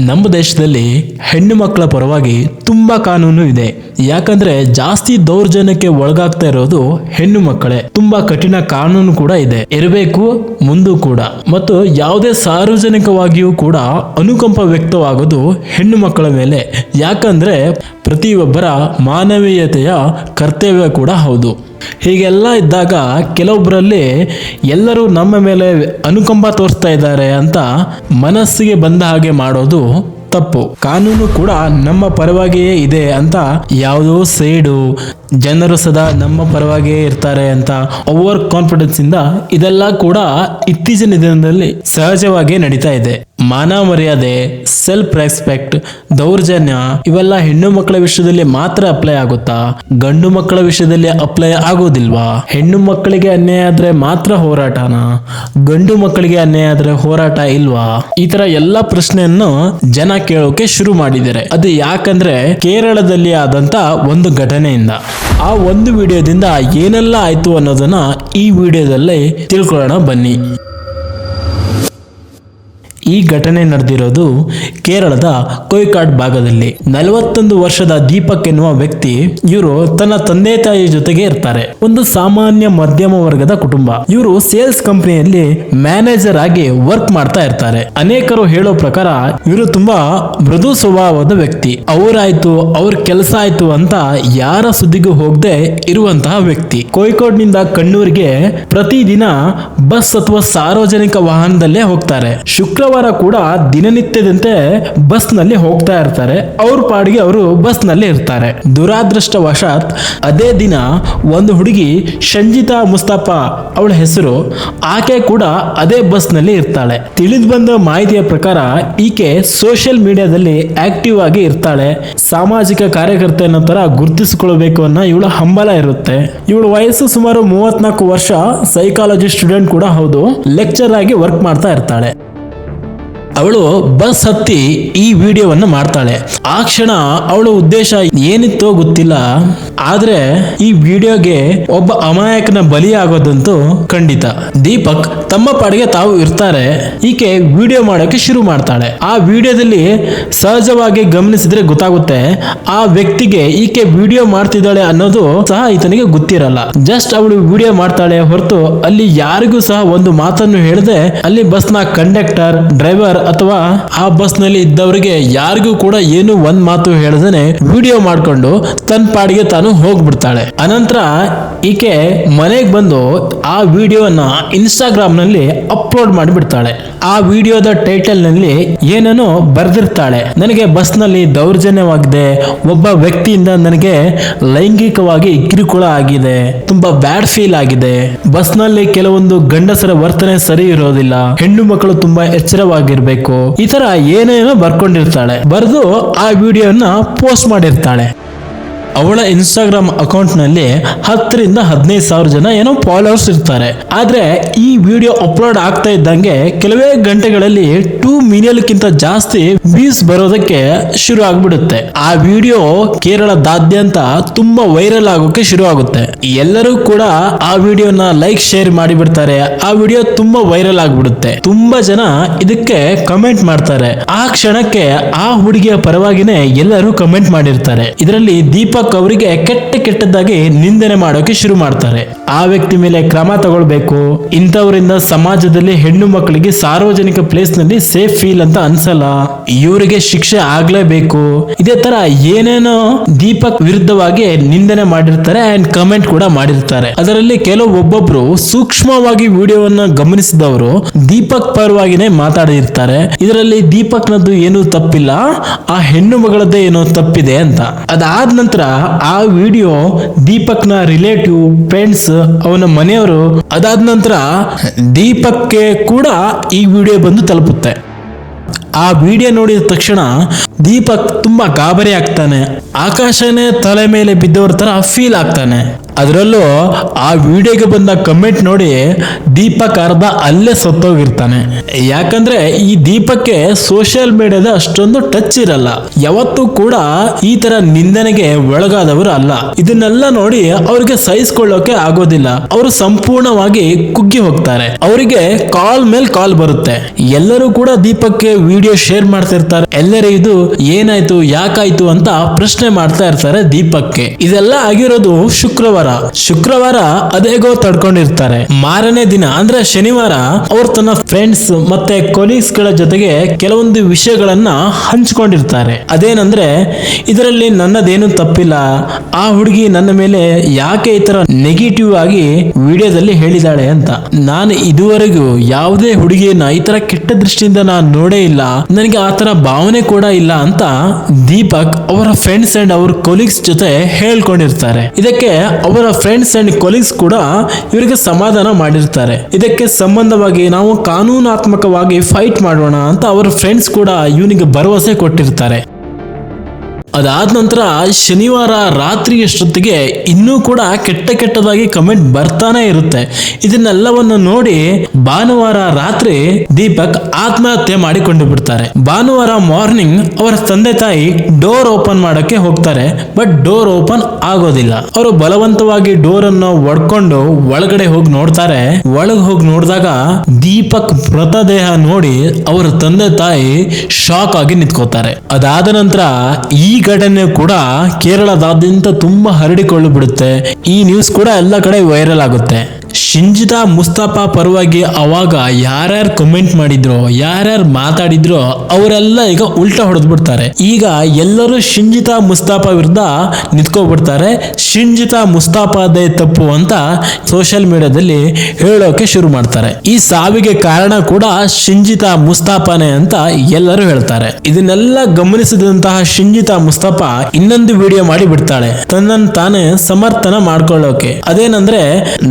ನಮ್ಮ ದೇಶದಲ್ಲಿ ಹೆಣ್ಣು ಮಕ್ಕಳ ಪರವಾಗಿ ತುಂಬಾ ಕಾನೂನು ಇದೆ. ಯಾಕಂದ್ರೆ ಜಾಸ್ತಿ ದೌರ್ಜನ್ಯಕ್ಕೆ ಒಳಗಾಗ್ತಾ ಇರೋದು ಹೆಣ್ಣು ಮಕ್ಕಳೇ. ತುಂಬಾ ಕಠಿಣ ಕಾನೂನು ಕೂಡ ಇದೆ, ಇರಬೇಕು ಮುಂದೂ ಕೂಡ. ಮತ್ತು ಯಾವುದೇ ಸಾರ್ವಜನಿಕವಾಗಿಯೂ ಕೂಡ ಅನುಕಂಪ ವ್ಯಕ್ತವಾಗೋದು ಹೆಣ್ಣು ಮಕ್ಕಳ ಮೇಲೆ. ಯಾಕಂದ್ರೆ ಪ್ರತಿಯೊಬ್ಬರ ಮಾನವೀಯತೆಯ ಕರ್ತವ್ಯ ಕೂಡ ಹೌದು. ಹೀಗೆಲ್ಲ ಇದ್ದಾಗ ಕೆಲವೊಬ್ಬರಲ್ಲಿ ಎಲ್ಲರೂ ನಮ್ಮ ಮೇಲೆ ಅನುಕಂಪ ತೋರಿಸ್ತಾ ಇದ್ದಾರೆ ಅಂತ ಮನಸ್ಸಿಗೆ ಬಂದ ಹಾಗೆ ಮಾಡೋದು ತಪ್ಪು. ಕಾನೂನು ಕೂಡ ನಮ್ಮ ಪರವಾಗಿಯೇ ಇದೆ ಅಂತ ಯಾವುದೋ ಸೈಡು ಜನರು ಸದಾ ನಮ್ಮ ಪರವಾಗಿಯೇ ಇರ್ತಾರೆ ಅಂತ ಓವರ್ ಕಾನ್ಫಿಡೆನ್ಸ್ ಇಂದ ಇದೆಲ್ಲ ಕೂಡ ಇತ್ತೀಚಿನ ದಿನದಲ್ಲಿ ಸಹಜವಾಗಿ ನಡೀತಾ ಇದೆ. ಮಾನ ಮರ್ಯಾದೆ, ಸೆಲ್ಫ್ ರೆಸ್ಪೆಕ್ಟ್, ದೌರ್ಜನ್ಯ ಇವೆಲ್ಲ ಹೆಣ್ಣು ಮಕ್ಕಳ ವಿಷಯದಲ್ಲಿ ಮಾತ್ರ ಅಪ್ಲೈ ಆಗುತ್ತಾ? ಗಂಡು ಮಕ್ಕಳ ವಿಷಯದಲ್ಲಿ ಅಪ್ಲೈ ಆಗೋದಿಲ್ವಾ? ಹೆಣ್ಣು ಮಕ್ಕಳಿಗೆ ಅನ್ಯಾಯ ಆದ್ರೆ ಮಾತ್ರ ಹೋರಾಟನ, ಗಂಡು ಮಕ್ಕಳಿಗೆ ಅನ್ಯಾಯ ಆದ್ರೆ ಹೋರಾಟ ಇಲ್ವಾ? ಈ ತರ ಎಲ್ಲಾ ಪ್ರಶ್ನೆಯನ್ನು ಜನ ಕೇಳೋಕೆ ಶುರು ಮಾಡಿದ್ದಾರೆ. ಅದು ಯಾಕಂದ್ರೆ ಕೇರಳದಲ್ಲಿ ಆದಂತ ಒಂದು ಘಟನೆಯಿಂದ. ಆ ಒಂದು ವಿಡಿಯೋದಿಂದ ಏನೆಲ್ಲ ಆಯ್ತು ಅನ್ನೋದನ್ನ ಈ ವಿಡಿಯೋದಲ್ಲಿ ತಿಳ್ಕೊಳ್ಳೋಣ ಬನ್ನಿ. ಈ ಘಟನೆ ನಡೆದಿರೋದು ಕೇರಳದ ಕೊಯ್ಕಾಡ್ ಭಾಗದಲ್ಲಿ. 41 ವರ್ಷದ ದೀಪಕ್ ಎನ್ನುವ ವ್ಯಕ್ತಿ, ಇವರು ತನ್ನ ತಂದೆ ತಾಯಿ ಜೊತೆಗೆ ಇರ್ತಾರೆ. ಒಂದು ಸಾಮಾನ್ಯ ಮಧ್ಯಮ ವರ್ಗದ ಕುಟುಂಬ. ಇವರು ಸೇಲ್ಸ್ ಕಂಪನಿಯಲ್ಲಿ ಮ್ಯಾನೇಜರ್ ಆಗಿ ವರ್ಕ್ ಮಾಡ್ತಾ ಇರ್ತಾರೆ. ಅನೇಕರು ಹೇಳೋ ಪ್ರಕಾರ ಇವರು ತುಂಬಾ ಮೃದು ಸ್ವಭಾವದ ವ್ಯಕ್ತಿ. ಅವರಾಯ್ತು, ಅವ್ರ ಕೆಲಸ ಆಯ್ತು ಅಂತ ಯಾರ ಸುದ್ದಿಗೂ ಹೋಗದೆ ಇರುವಂತಹ ವ್ಯಕ್ತಿ. ಕೋಯ್ಕೋಡ್ ನಿಂದ ಕಣ್ಣೂರಿಗೆ ಪ್ರತಿದಿನ ಬಸ್ ಅಥವಾ ಸಾರ್ವಜನಿಕ ವಾಹನದಲ್ಲೇ ಹೋಗ್ತಾರೆ. ಶುಕ್ರವಾರ ಕೂಡ ದಿನನಿತ್ಯದಂತೆ ಬಸ್ ನಲ್ಲಿ ಹೋಗ್ತಾ ಇರ್ತಾರೆ. ಅವ್ರ ಪಾಡಿಗೆ ಅವರು ಬಸ್ ನಲ್ಲಿ ಇರ್ತಾರೆ. ದುರಾದೃಷ್ಟವಶಾತ್ ಅದೇ ದಿನ ಒಂದು ಹುಡುಗಿ ಶಂಜಿತಾ ಮುಸ್ತಫಾ ಅವಳ ಹೆಸರು, ಆಕೆ ಕೂಡ ಅದೇ ಬಸ್ ನಲ್ಲಿ ಇರ್ತಾಳೆ. ತಿಳಿದು ಬಂದ ಮಾಹಿತಿಯ ಪ್ರಕಾರ ಈಕೆ ಸೋಷಿಯಲ್ ಮೀಡಿಯಾದಲ್ಲಿ ಆಕ್ಟಿವ್ ಆಗಿ ಇರ್ತಾಳೆ. ಸಾಮಾಜಿಕ ಕಾರ್ಯಕರ್ತೆ ಅನ್ನೋ ತರ ಗುರುತಿಸಿಕೊಳ್ಬೇಕು ಅನ್ನೋ ಇವಳ ಹಂಬಲ ಇರುತ್ತೆ. ಇವಳ ವಯಸ್ಸು ಸುಮಾರು 34 ವರ್ಷ. ಸೈಕಾಲಜಿ ಸ್ಟೂಡೆಂಟ್ ಕೂಡ ಹೌದು. ಲೆಕ್ಚರ್ ಆಗಿ ವರ್ಕ್ ಮಾಡ್ತಾ ಇರ್ತಾಳೆ. ಅವಳು ಬಸ್ ಹತ್ತಿ ಈ ವಿಡಿಯೋವನ್ನು ಮಾಡ್ತಾಳೆ. ಆ ಕ್ಷಣ ಅವಳ ಉದ್ದೇಶ ಏನಿತ್ತೋ ಗೊತ್ತಿಲ್ಲ, ಆದ್ರೆ ಈ ವಿಡಿಯೋಗೆ ಒಬ್ಬ ಅಮಾಯಕನ ಬಲಿಯಾಗೋದಂತೂ ಖಂಡಿತ. ದೀಪಕ್ ತಮ್ಮ ಪಾಡಿಗೆ ತಾವು ಇರ್ತಾರೆ. ಈಕೆ ವಿಡಿಯೋ ಮಾಡೋಕೆ ಶುರು ಮಾಡ್ತಾಳೆ. ಆ ವಿಡಿಯೋದಲ್ಲಿ ಸಹಜವಾಗಿ ಗಮನಿಸಿದ್ರೆ ಗೊತ್ತಾಗುತ್ತೆ, ಆ ವ್ಯಕ್ತಿಗೆ ಈಕೆ ವಿಡಿಯೋ ಮಾಡ್ತಿದ್ದಾಳೆ ಅನ್ನೋದು ಸಹ ಈತನಿಗೆ ಗೊತ್ತಿರಲ್ಲ. ಜಸ್ಟ್ ಅವಳು ವಿಡಿಯೋ ಮಾಡ್ತಾಳೆ ಹೊರತು ಅಲ್ಲಿ ಯಾರಿಗೂ ಸಹ ಒಂದು ಮಾತನ್ನು ಹೇಳದೆ ಅಲ್ಲಿ ಬಸ್ನ ಕಂಡಕ್ಟರ್, ಡ್ರೈವರ್ ಅಥವಾ ಆ ಬಸ್ ನಲ್ಲಿ ಇದ್ದವರಿಗೆ ಯಾರಿಗೂ ಕೂಡ ಏನು ಒಂದ್ ಮಾತು ಹೇಳದೇನೆ ವಿಡಿಯೋ ಮಾಡ್ಕೊಂಡು ತನ್ನ ಪಾಡಿಗೆ ತಾನು ಹೋಗ್ಬಿಡ್ತಾಳೆ. ಅನಂತರ ಈಕೆ ಮನೆಗೆ ಬಂದು ಆ ವಿಡಿಯೋನ ಇನ್ಸ್ಟಾಗ್ರಾಮ್ ನಲ್ಲಿ ಅಪ್ಲೋಡ್ ಮಾಡಿಬಿಡ್ತಾಳೆ. ಆ ವಿಡಿಯೋದ ಟೈಟಲ್ ನಲ್ಲಿ ಏನೇನೋ ಬರ್ದಿರ್ತಾಳೆ. ನನಗೆ ಬಸ್ ನಲ್ಲಿ ದೌರ್ಜನ್ಯವಾಗಿದೆ, ಒಬ್ಬ ವ್ಯಕ್ತಿಯಿಂದ ನನಗೆ ಲೈಂಗಿಕವಾಗಿ ಕಿರುಕುಳ ಆಗಿದೆ, ತುಂಬಾ ಬ್ಯಾಡ್ ಫೀಲ್ ಆಗಿದೆ, ಬಸ್ ನಲ್ಲಿ ಕೆಲವೊಂದು ಗಂಡಸರ ವರ್ತನೆ ಸರಿ ಇರೋದಿಲ್ಲ, ಹೆಣ್ಣು ಮಕ್ಕಳು ತುಂಬಾ ಎಚ್ಚರವಾಗಿರ್ಬೇಕು, ಈ ತರ ಏನೇನೋ ಬರ್ಕೊಂಡಿರ್ತಾಳೆ. ಬರೆದು ಆ ವಿಡಿಯೋನ ಪೋಸ್ಟ್ ಮಾಡಿರ್ತಾಳೆ. ಅವಳ ಇನ್ಸ್ಟಾಗ್ರಾಮ್ ಅಕೌಂಟ್ ನಲ್ಲಿ 10 ರಿಂದ 15 ಸಾವಿರ ಜನ ಏನೋ ಫಾಲೋವರ್ಸ್ ಇರ್ತಾರೆ. ಆದ್ರೆ ಈ ವಿಡಿಯೋ ಅಪ್ಲೋಡ್ ಆಗ್ತಾ ಇದ್ದಂಗೆ ಕೆಲವೇ ಗಂಟೆಗಳಲ್ಲಿ 2 ಮಿಲಿಯನ್ಗಿಂತ ಜಾಸ್ತಿ ವ್ಯೂಸ್ ಬರೋದಕ್ಕೆ ಶುರು ಆಗ್ಬಿಡುತ್ತೆ. ಆ ವಿಡಿಯೋ ಕೇರಳದಾದ್ಯಂತ ತುಂಬಾ ವೈರಲ್ ಆಗೋಕೆ ಶುರು ಆಗುತ್ತೆ. ಎಲ್ಲರೂ ಕೂಡ ಆ ವಿಡಿಯೋನ ಲೈಕ್ ಶೇರ್ ಮಾಡಿಬಿಡ್ತಾರೆ. ಆ ವಿಡಿಯೋ ತುಂಬಾ ವೈರಲ್ ಆಗ್ಬಿಡುತ್ತೆ. ತುಂಬಾ ಜನ ಇದಕ್ಕೆ ಕಮೆಂಟ್ ಮಾಡ್ತಾರೆ. ಆ ಕ್ಷಣಕ್ಕೆ ಆ ಹುಡುಗಿಯ ಪರವಾಗಿನೇ ಎಲ್ಲರೂ ಕಮೆಂಟ್ ಮಾಡಿರ್ತಾರೆ. ಇದರಲ್ಲಿ ದೀಪಕ್ ಅವರಿಗೆ ಕೆಟ್ಟದಾಗಿ ನಿಂದನೆ ಮಾಡೋಕೆ ಶುರು ಮಾಡ್ತಾರೆ. ಆ ವ್ಯಕ್ತಿ ಮೇಲೆ ಕ್ರಮ ತಗೊಳ್ಬೇಕು, ಇಂಥವರಿಂದ ಸಮಾಜದಲ್ಲಿ ಹೆಣ್ಣು ಮಕ್ಕಳಿಗೆ ಸಾರ್ವಜನಿಕ ಪ್ಲೇಸ್ ನಲ್ಲಿ ಸೇಫ್ ಫೀಲ್ ಅಂತ ಅನ್ಸಲ್ಲ, ಇವರಿಗೆ ಶಿಕ್ಷೆ ಆಗ್ಲೇಬೇಕು, ಇದೇ ತರ ಏನೇನೋ ದೀಪಕ್ ವಿರುದ್ಧವಾಗಿ ನಿಂದನೆ ಮಾಡಿರ್ತಾರೆ ಅಂಡ್ ಕಮೆಂಟ್ ಕೂಡ ಮಾಡಿರ್ತಾರೆ. ಅದರಲ್ಲಿ ಒಬ್ಬೊಬ್ರು ಸೂಕ್ಷ್ಮವಾಗಿ ವಿಡಿಯೋವನ್ನ ಗಮನಿಸಿದವರು ದೀಪಕ್ ಪರವಾಗಿನೇ ಮಾತಾಡಿರ್ತಾರೆ. ಇದರಲ್ಲಿ ದೀಪಕ್ ನದ್ದು ಏನೂ ತಪ್ಪಿಲ್ಲ, ಆ ಹೆಣ್ಣು ಮಗಳದ್ದೇ ಏನೋ ತಪ್ಪಿದೆ ಅಂತ. ಅದಾದ ನಂತರ ಆ ವಿಡಿಯೋ ದೀಪಕ್ನ ರಿಲೇಟಿವ್, ಫ್ರೆಂಡ್ಸ್, ಅವನ ಮನೆಯವರು, ಅದಾದ ನಂತರ ದೀಪಕ್ಗೆ ಕೂಡ ಈ ವಿಡಿಯೋ ಬಂದು ತಲುಪುತ್ತೆ. ಆ ವಿಡಿಯೋ ನೋಡಿದ ತಕ್ಷಣ ದೀಪಕ್ ತುಂಬಾ ಗಾಬರಿ ಆಗ್ತಾನೆ. ಆಕಾಶನೇ ತಲೆ ಮೇಲೆ ಬಿದ್ದವರ ತರ ಫೀಲ್ ಆಗ್ತಾನೆ. ಅದರಲ್ಲೂ ಆ ವಿಡಿಯೋಗೆ ಬಂದ ಕಮೆಂಟ್ ನೋಡಿ ದೀಪಕ್ ಅರ್ಧ ಅಲ್ಲೇ ಸತ್ತೋಗಿರ್ತಾನೆ. ಯಾಕಂದ್ರೆ ಈ ದೀಪಕ್ಕೆ ಸೋಷಿಯಲ್ ಮೀಡಿಯಾದ ಅಷ್ಟೊಂದು ಟಚ್ ಇರಲ್ಲ, ಯಾವತ್ತೂ ಕೂಡ ಈ ತರ ನಿಂದನೆಗೆ ಒಳಗಾದವರು ಅಲ್ಲ. ಇದನ್ನೆಲ್ಲ ನೋಡಿ ಅವ್ರಿಗೆ ಸಹಿಸ್ಕೊಳ್ಳೋಕೆ ಆಗೋದಿಲ್ಲ, ಅವರು ಸಂಪೂರ್ಣವಾಗಿ ಕುಗ್ಗಿ ಹೋಗ್ತಾರೆ. ಅವರಿಗೆ ಕಾಲ್ ಮೇಲ್ ಕಾಲ್ ಬರುತ್ತೆ. ಎಲ್ಲರೂ ಕೂಡ ದೀಪಕ್ಗೆ ವಿಡಿಯೋ ಶೇರ್ ಮಾಡ್ತಿರ್ತಾರೆ. ಎಲ್ಲರೂ ಇದು ಏನಾಯ್ತು ಯಾಕಾಯ್ತು ಅಂತ ಪ್ರಶ್ನೆ ಮಾಡ್ತಾ ಇರ್ತಾರೆ ದೀಪಕ್ಗೆ. ಇದೆಲ್ಲ ಆಗಿರೋದು ಶುಕ್ರವಾರ ಅದೇಗೋ ತಡ್ಕೊಂಡಿರ್ತಾರೆ. ಮಾರನೇ ದಿನ ಅಂದ್ರೆ ಶನಿವಾರ ಅವರು ತನ್ನ ಫ್ರೆಂಡ್ಸ್ ಮತ್ತೆ ಕೊಲೀಗ್ಸ್ ಗಳ ಜೊತೆಗೆ ಕೆಲವೊಂದು ವಿಷಯಗಳನ್ನ ಹಂಚ್ಕೊಂಡಿರ್ತಾರೆ. ಅದೇನಂದ್ರೆ ಇದರಲ್ಲಿ ನನ್ನದೇನು ತಪ್ಪಿಲ್ಲ, ಆ ಹುಡುಗಿ ನನ್ನ ಮೇಲೆ ಯಾಕೆ ಈ ತರ ನೆಗೆಟಿವ್ ಆಗಿ ವಿಡಿಯೋದಲ್ಲಿ ಹೇಳಿದಾಳೆ ಅಂತ. ನಾನು ಇದುವರೆಗೂ ಯಾವುದೇ ಹುಡುಗಿಯನ್ನ ಈ ತರ ಕೆಟ್ಟ ದೃಷ್ಟಿಯಿಂದ ನಾನು ನೋಡೇ ಇಲ್ಲ, ನನಗೆ ಆ ತರ ಭಾವನೆ ಕೂಡ ಇಲ್ಲ ಅಂತ ದೀಪಕ್ ಅವರ ಫ್ರೆಂಡ್ಸ್ ಅಂಡ್ ಅವ್ರ ಕೊಲೀಗ್ಸ್ ಜೊತೆ ಹೇಳ್ಕೊಂಡಿರ್ತಾರೆ. ಇದಕ್ಕೆ ಅವರ ಫ್ರೆಂಡ್ಸ್ ಅಂಡ್ ಕೊಲೀಗ್ಸ್ ಕೂಡ ಇವರಿಗೆ ಸಮಾಧಾನ ಮಾಡಿರ್ತಾರೆ. ಇದಕ್ಕೆ ಸಂಬಂಧವಾಗಿ ನಾವು ಕಾನೂನಾತ್ಮಕವಾಗಿ ಫೈಟ್ ಮಾಡೋಣ ಅಂತ ಅವರ ಫ್ರೆಂಡ್ಸ್ ಕೂಡ ಇವನಿಗೆ ಭರವಸೆ ಕೊಟ್ಟಿರ್ತಾರೆ. ಅದಾದ ನಂತರ ಶನಿವಾರ ರಾತ್ರಿ ಅಷ್ಟೊತ್ತಿಗೆ ಇನ್ನೂ ಕೂಡ ಕೆಟ್ಟದಾಗಿ ಕಮೆಂಟ್ ಬರ್ತಾನೆ ಇರುತ್ತೆ. ಇದನ್ನೆಲ್ಲವನ್ನು ನೋಡಿ ಭಾನುವಾರ ರಾತ್ರಿ ದೀಪಕ್ ಆತ್ಮಹತ್ಯೆ ಮಾಡಿಕೊಂಡು ಬಿಡ್ತಾರೆ. ಭಾನುವಾರ ಮಾರ್ನಿಂಗ್ ಅವರ ತಂದೆ ತಾಯಿ ಡೋರ್ ಓಪನ್ ಮಾಡಕ್ಕೆ ಹೋಗ್ತಾರೆ, ಬಟ್ ಡೋರ್ ಓಪನ್ ಆಗೋದಿಲ್ಲ. ಅವರು ಬಲವಂತವಾಗಿ ಡೋರ್ ಅನ್ನು ಒಡ್ಕೊಂಡು ಒಳಗಡೆ ಹೋಗಿ ನೋಡ್ತಾರೆ. ಒಳಗೆ ಹೋಗಿ ನೋಡಿದಾಗ ದೀಪಕ್ ಮೃತದೇಹ ನೋಡಿ ಅವರ ತಂದೆ ತಾಯಿ ಶಾಕ್ ಆಗಿ ನಿಂತ್ಕೋತಾರೆ. ಅದಾದ ನಂತರ ಈ ಘಟನೆ ಕೂಡ ಕೇರಳದಾದ್ಯಂತ ತುಂಬಾ ಹರಡಿಕೊಳ್ಳು ಬಿಡುತ್ತೆ. ಈ ನ್ಯೂಸ್ ಕೂಡ ಎಲ್ಲ ಕಡೆ ವೈರಲ್ ಆಗುತ್ತೆ. ಶಿಂಜಿತಾ ಮುಸ್ತಫಾ ಪರವಾಗಿ ಅವಾಗ ಯಾರ್ಯಾರು ಕಮೆಂಟ್ ಮಾಡಿದ್ರು, ಯಾರ್ಯಾರು ಮಾತಾಡಿದ್ರು ಅವರೆಲ್ಲ ಈಗ ಉಲ್ಟಾ ಹೊಡೆದು ಬಿಡ್ತಾರೆ. ಈಗ ಎಲ್ಲರೂ ಶಿಂಜಿತಾ ಮುಸ್ತಫಾ ವಿರುದ್ಧ ನಿಂತ್ಕೊಬಿಡ್ತಾರೆ. ಶಿಂಜಿತಾ ಮುಸ್ತಫಾದೇ ತಪ್ಪು ಅಂತ ಸೋಷಿಯಲ್ ಮೀಡಿಯಾದಲ್ಲಿ ಹೇಳೋಕೆ ಶುರು ಮಾಡ್ತಾರೆ. ಈ ಸಾವಿಗೆ ಕಾರಣ ಕೂಡ ಶಿಂಜಿತಾ ಮುಸ್ತಫಾನೇ ಅಂತ ಎಲ್ಲರೂ ಹೇಳ್ತಾರೆ. ಇದನ್ನೆಲ್ಲ ಗಮನಿಸಿದಂತಹ ಶಿಂಜಿತಾ ಮುಸ್ತಫಾ ಇನ್ನೊಂದು ವಿಡಿಯೋ ಮಾಡಿ ಬಿಡ್ತಾಳೆ, ತನ್ನನ್ನು ತಾನೇ ಸಮರ್ಥನ ಮಾಡ್ಕೊಳ್ಳೋಕೆ. ಅದೇನಂದ್ರೆ,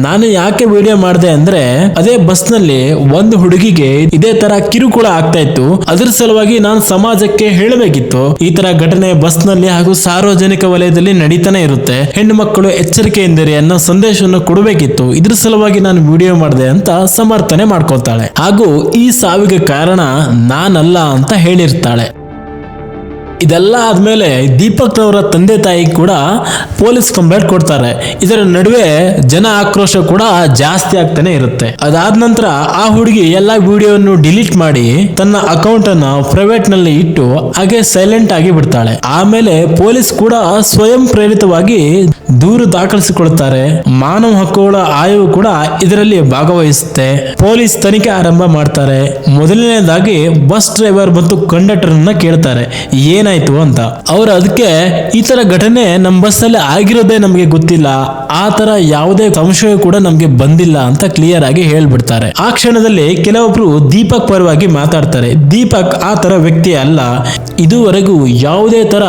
ನಾನು ಯಾಕೆ ವಿಡಿಯೋ ಮಾಡಿದೆ ಅಂದ್ರೆ ಅದೇ ಬಸ್ ನಲ್ಲಿ ಒಂದು ಹುಡುಗಿಗೆ ಇದೇ ತರ ಕಿರುಕುಳ ಆಗ್ತಾ ಇತ್ತು, ಅದ್ರ ಸಲುವಾಗಿ ನಾನು ಸಮಾಜಕ್ಕೆ ಹೇಳಬೇಕಿತ್ತು, ಈ ತರ ಘಟನೆ ಬಸ್ ನಲ್ಲಿ ಹಾಗೂ ಸಾರ್ವಜನಿಕ ವಲಯದಲ್ಲಿ ನಡೀತಾನೆ ಇರುತ್ತೆ, ಹೆಣ್ಣು ಮಕ್ಕಳು ಎಚ್ಚರಿಕೆಯಿಂದಿರಿ ಅನ್ನೋ ಸಂದೇಶವನ್ನು ಕೊಡಬೇಕಿತ್ತು, ಇದ್ರ ಸಲುವಾಗಿ ನಾನು ವಿಡಿಯೋ ಮಾಡಿದೆ ಅಂತ ಸಮರ್ಥನೆ ಮಾಡ್ಕೊಳ್ತಾಳೆ. ಹಾಗೂ ಈ ಸಾವಿಗೆ ಕಾರಣ ನಾನಲ್ಲ ಅಂತ ಹೇಳಿರ್ತಾಳೆ. ಇದೆಲ್ಲ ಆದ್ಮೇಲೆ ದೀಪಕ್ ಅವರ ತಂದೆ ತಾಯಿ ಕೂಡ ಪೊಲೀಸ್ ಕಂಪ್ಲೇಂಟ್ ಕೊಡ್ತಾರೆ. ಇದರ ನಡುವೆ ಜನ ಆಕ್ರೋಶ ಕೂಡ ಜಾಸ್ತಿ ಆಗ್ತಾನೆ ಇರುತ್ತೆ. ಅದಾದ ನಂತರ ಆ ಹುಡುಗಿ ಎಲ್ಲಾ ವಿಡಿಯೋವನ್ನು ಡಿಲೀಟ್ ಮಾಡಿ ತನ್ನ ಅಕೌಂಟ್ ಅನ್ನು ಪ್ರೈವೇಟ್ ನಲ್ಲಿ ಇಟ್ಟು ಹಾಗೆ ಸೈಲೆಂಟ್ ಆಗಿ ಬಿಡ್ತಾಳೆ. ಆಮೇಲೆ ಪೊಲೀಸ್ ಕೂಡ ಸ್ವಯಂ ಪ್ರೇರಿತವಾಗಿ ದೂರು ದಾಖಲಿಸಿಕೊಳ್ತಾರೆ. ಮಾನವ ಹಕ್ಕುಗಳ ಆಯೋಗ ಕೂಡ ಇದರಲ್ಲಿ ಭಾಗವಹಿಸುತ್ತೆ. ಪೊಲೀಸ್ ತನಿಖೆ ಆರಂಭ ಮಾಡ್ತಾರೆ. ಮೊದಲನೇದಾಗಿ ಬಸ್ ಡ್ರೈವರ್ ಮತ್ತು ಕಂಡಕ್ಟರ್ ಅನ್ನ ಕೇಳ್ತಾರೆ ಏನಾಯ್ತು ಅಂತ. ಅವರು ಅದಕ್ಕೆ ಈ ತರ ಘಟನೆ ನಮ್ಮ ಬಸ್ ಅಲ್ಲಿ ಆಗಿರೋದೇ ನಮಗೆ ಗೊತ್ತಿಲ್ಲ, ಆ ತರ ಯಾವುದೇ ಸಂಶಯ ಕೂಡ ನಮ್ಗೆ ಬಂದಿಲ್ಲ ಅಂತ ಕ್ಲಿಯರ್ ಆಗಿ ಹೇಳ್ಬಿಡ್ತಾರೆ. ಆ ಕ್ಷಣದಲ್ಲಿ ಕೆಲವೊಬ್ರು ದೀಪಕ್ ಪರವಾಗಿ ಮಾತಾಡ್ತಾರೆ. ದೀಪಕ್ ಆ ತರ ವ್ಯಕ್ತಿ ಅಲ್ಲ, ಇದುವರೆಗೂ ಯಾವುದೇ ತರ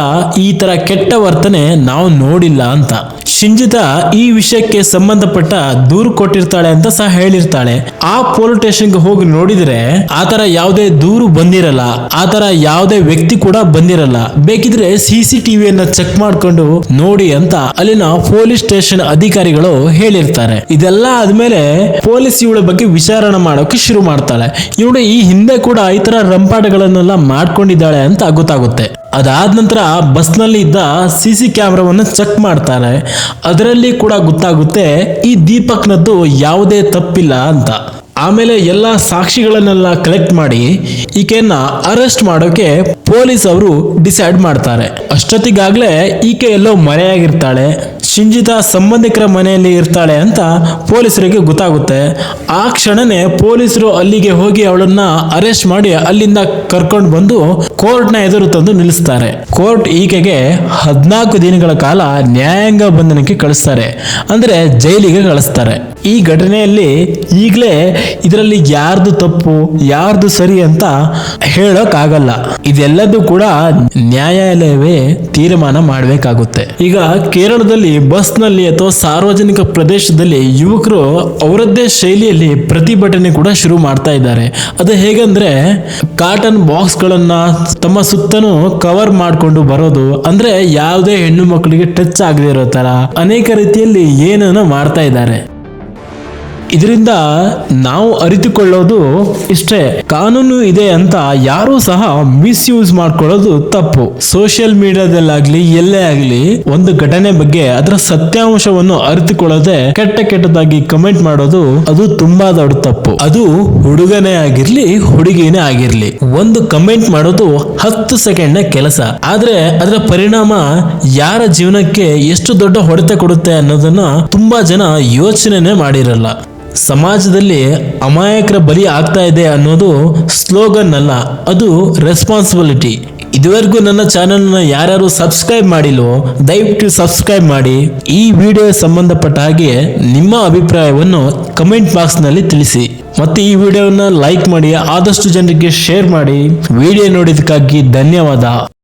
ಈ ತರ ಕೆಟ್ಟ ವರ್ತನೆ ನಾವು ನೋಡಿಲ್ಲ ಅಂತ. ಶಿಂಜಿತಾ ಈ ವಿಷಯಕ್ಕೆ ಸಂಬಂಧಪಟ್ಟ ದೂರು ಕೊಟ್ಟಿರ್ತಾಳೆ ಅಂತ ಸಹ ಹೇಳಿರ್ತಾಳೆ. ಆ ಪೊಲೀಸ್ ಸ್ಟೇಷನ್ಗೆ ಹೋಗಿ ನೋಡಿದ್ರೆ ಆತರ ಯಾವುದೇ ದೂರು ಬಂದಿರಲ್ಲ, ಆತರ ಯಾವುದೇ ವ್ಯಕ್ತಿ ಕೂಡ ಬಂದಿರಲ್ಲ. ಬೇಕಿದ್ರೆ CCTVಯನ್ನ ಚೆಕ್ ಮಾಡ್ಕೊಂಡು ನೋಡಿ ಅಂತ ಅಲ್ಲಿನ ಪೊಲೀಸ್ ಸ್ಟೇಷನ್ ಅಧಿಕಾರಿಗಳು ಹೇಳಿರ್ತಾರೆ. ಇದೆಲ್ಲ ಆದ್ಮೇಲೆ ಪೊಲೀಸ್ ಇವಳ ಬಗ್ಗೆ ವಿಚಾರಣೆ ಮಾಡೋಕೆ ಶುರು ಮಾಡ್ತಾಳೆ. ಇವಳು ಈ ಹಿಂದೆ ಕೂಡ ಈ ತರ ರಂಪಾಟಗಳನ್ನೆಲ್ಲ ಮಾಡ್ಕೊಂಡಿದ್ದಾಳೆ ಅಂತ ಗೊತ್ತಾಗುತ್ತೆ. ಅದಾದ ನಂತರ ಬಸ್ ನಲ್ಲಿ ಇದ್ದ CC ಕ್ಯಾಮ್ರಾವನ್ನು ಚೆಕ್ ಮಾಡ್ತಾರೆ. ಅದರಲ್ಲಿ ಕೂಡ ಗೊತ್ತಾಗುತ್ತೆ ಈ ದೀಪಕ್ನದ್ದು ಯಾವುದೇ ತಪ್ಪಿಲ್ಲ ಅಂತ. ಆಮೇಲೆ ಎಲ್ಲ ಸಾಕ್ಷಿಗಳನ್ನೆಲ್ಲ ಕಲೆಕ್ಟ್ ಮಾಡಿ ಈಕೆಯನ್ನ ಅರೆಸ್ಟ್ ಮಾಡೋಕೆ ಪೊಲೀಸ್ ಅವರು ಡಿಸೈಡ್ ಮಾಡ್ತಾರೆ. ಅಷ್ಟೊತ್ತಿಗಾಗ್ಲೇ ಈಕೆ ಎಲ್ಲೋ ಮರೆಯಾಗಿರ್ತಾಳೆ. ಶಿಂಜಿತಾ ಸಂಬಂಧಿಕರ ಮನೆಯಲ್ಲಿ ಇರ್ತಾಳೆ ಅಂತ ಪೊಲೀಸರಿಗೆ ಗೊತ್ತಾಗುತ್ತೆ. ಆ ಕ್ಷಣನೇ ಪೊಲೀಸರು ಅಲ್ಲಿಗೆ ಹೋಗಿ ಅವಳನ್ನ ಅರೆಸ್ಟ್ ಮಾಡಿ ಅಲ್ಲಿಂದ ಕರ್ಕೊಂಡು ಬಂದು ಕೋರ್ಟ್ನ ಎದುರು ತಂದು ನಿಲ್ಲಿಸ್ತಾರೆ. ಕೋರ್ಟ್ ಈಕೆಗೆ 14 ದಿನಗಳ ಕಾಲ ನ್ಯಾಯಾಂಗ ಬಂಧನಕ್ಕೆ ಕಳಿಸ್ತಾರೆ, ಅಂದ್ರೆ ಜೈಲಿಗೆ ಕಳಿಸ್ತಾರೆ. ಈ ಘಟನೆಯಲ್ಲಿ ಈಗಲೇ ಇದರಲ್ಲಿ ಯಾರ್ದು ತಪ್ಪು ಯಾರ್ದು ಸರಿ ಅಂತ ಹೇಳೋಕ್ಕಾಗಲ್ಲ. ಇದೆಲ್ಲದೂ ಕೂಡ ನ್ಯಾಯಾಲಯವೇ ತೀರ್ಮಾನ ಮಾಡಬೇಕಾಗುತ್ತೆ. ಈಗ ಕೇರಳದಲ್ಲಿ ಬಸ್ನಲ್ಲಿ ಅಥವಾ ಸಾರ್ವಜನಿಕ ಪ್ರದೇಶದಲ್ಲಿ ಯುವಕರು ಅವರದ್ದೇ ಶೈಲಿಯಲ್ಲಿ ಪ್ರತಿಭಟನೆ ಕೂಡ ಶುರು ಮಾಡ್ತಾ ಇದ್ದಾರೆ. ಅದು ಹೇಗಂದ್ರೆ ಕಾಟನ್ ಬಾಕ್ಸ್ ಗಳನ್ನ ತಮ್ಮ ಸುತ್ತನೂ ಕವರ್ ಮಾಡಿಕೊಂಡು ಬರೋದು, ಅಂದ್ರೆ ಯಾವುದೇ ಹೆಣ್ಣು ಮಕ್ಕಳಿಗೆ ಟಚ್ ಆಗದೆ ಇರೋ ತರ ಅನೇಕ ರೀತಿಯಲ್ಲಿ ಏನನ್ನ ಮಾಡ್ತಾ ಇದ್ದಾರೆ. ಇದರಿಂದ ನಾವು ಅರಿತುಕೊಳ್ಳೋದು ಇಷ್ಟೇ, ಕಾನೂನು ಇದೆ ಅಂತ ಯಾರೂ ಸಹ ಮಿಸ್ಯೂಸ್ ಮಾಡ್ಕೊಳ್ಳೋದು ತಪ್ಪು. ಸೋಷಿಯಲ್ ಮೀಡಿಯಾದಲ್ಲಾಗ್ಲಿ ಎಲ್ಲೇ ಆಗ್ಲಿ ಒಂದು ಘಟನೆ ಬಗ್ಗೆ ಅದರ ಸತ್ಯಾಂಶವನ್ನು ಅರಿತುಕೊಳ್ಳದೆ ಕೆಟ್ಟದಾಗಿ ಕಮೆಂಟ್ ಮಾಡೋದು ಅದು ತುಂಬಾ ದೊಡ್ಡ ತಪ್ಪು. ಅದು ಹುಡುಗನೇ ಆಗಿರ್ಲಿ ಹುಡುಗಿನೇ ಆಗಿರ್ಲಿ, ಒಂದು ಕಮೆಂಟ್ ಮಾಡೋದು 10 ಸೆಕೆಂಡ್ನ ಕೆಲಸ, ಆದ್ರೆ ಅದರ ಪರಿಣಾಮ ಯಾರ ಜೀವನಕ್ಕೆ ಎಷ್ಟು ದೊಡ್ಡ ಹೊಡೆತ ಕೊಡುತ್ತೆ ಅನ್ನೋದನ್ನ ತುಂಬಾ ಜನ ಯೋಚನೆನೇ ಮಾಡಿರಲ್ಲ. ಸಮಾಜದಲ್ಲಿ ಅಮಾಯಕರ ಬಲಿ ಆಗ್ತಾ ಇದೆ ಅನ್ನೋದು ಸ್ಲೋಗನ್ ಅಲ್ಲ, ಅದು ರೆಸ್ಪಾನ್ಸಿಬಿಲಿಟಿ. ಇದುವರೆಗೂ ನನ್ನ ಚಾನೆಲ್ನ ಯಾರ್ಯಾರು ಸಬ್ಸ್ಕ್ರೈಬ್ ಮಾಡಿಲ್ವೋ ದಯವಿಟ್ಟು ಸಬ್ಸ್ಕ್ರೈಬ್ ಮಾಡಿ. ಈ ವಿಡಿಯೋ ಸಂಬಂಧಪಟ್ಟ ಹಾಗೆ ನಿಮ್ಮ ಅಭಿಪ್ರಾಯವನ್ನು ಕಮೆಂಟ್ ಬಾಕ್ಸ್ನಲ್ಲಿ ತಿಳಿಸಿ. ಮತ್ತೆ ಈ ವಿಡಿಯೋನ ಲೈಕ್ ಮಾಡಿ, ಆದಷ್ಟು ಜನರಿಗೆ ಶೇರ್ ಮಾಡಿ. ವಿಡಿಯೋ ನೋಡಿದ್ದಕ್ಕಾಗಿ ಧನ್ಯವಾದ.